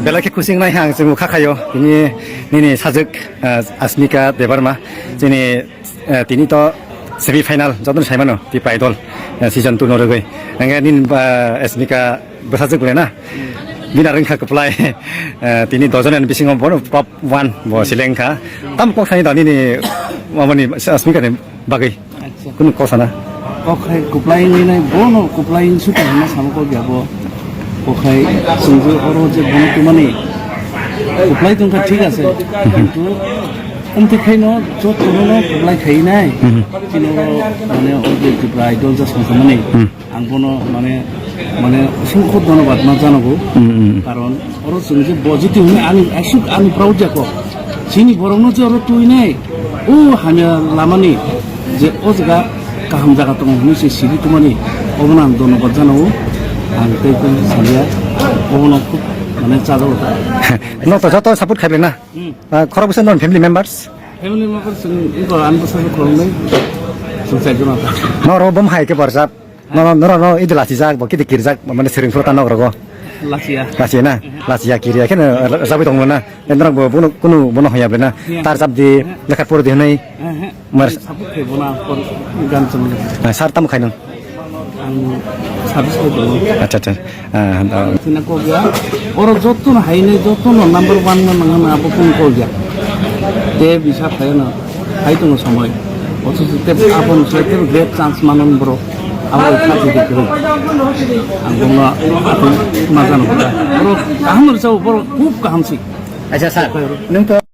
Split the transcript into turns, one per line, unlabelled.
belaki kusing nai hang semu khakayo ini sajak asmika debarma tini to semi final jodon saimano ti paidol season 2 norogoi anga nin asmika besajak lena bina rengkha keplai tini dojonan bising bono top 1 bo silengka tam ko khani dani ni mamani asmika ne bagai kun ko sana
okai keplai ni nai bono keplai suka na samko gyabo ওখাই সঙ্গে ওর যে বনকে মানে কুপলাই তোমার ঠিক আছে কিন্তু অন্তে খাই ন যত কোনো কুপলাই খাই নাই কিন্তু মানে ওর যে কুপলাই আইডল যা সংখ্যা মানে আং বনো মানে মানে অসংখ্য ধন্যবাদ না জানাবো কারণ ওর সঙ্গে বজিতে হলে আমি আসুক আমি প্রাউড যাকো চিনি বরংনো যে ওর তুই নাই ও হামিয়া লামানি যে ও জায়গা কাহাম জায়গা তোমার হয়েছে সিঁড়ি তোমানি অবনা আং ধন্যবাদ জানাবো Angkai pun saya, orang aku mana cara itu.
No, to jatuh support kali na. Korang bisa non family members.
Family members itu anu saya korang ni, susah juga.
No, robom hai ke bersab. No, itu lasi jak, bagi dikir jak, mana sering surat anak orang. Lasi na, lasi ya kiri. Kan sabi tong mana, dan orang bono hayab na. Tar sab di dekat pura di mana.
Mas. Support ke bono pun gan semua.
Sar tamu kainun.
Service করতে
আচ্ছা আচ্ছা
সিনা কো গিয়া ওর যত না Heine যত না number 1 না না আপু কোন কো গিয়া তে বিসা পায় না হাই তো সময় অথচ তে আপন সেতে গ্রেট চান্স মানন ব্রো আবার খাতি দিতে হবে আমরা আপন মাজানো ওর কাহামর চাও বড় খুব কাহামছি
আচ্ছা স্যার নং তো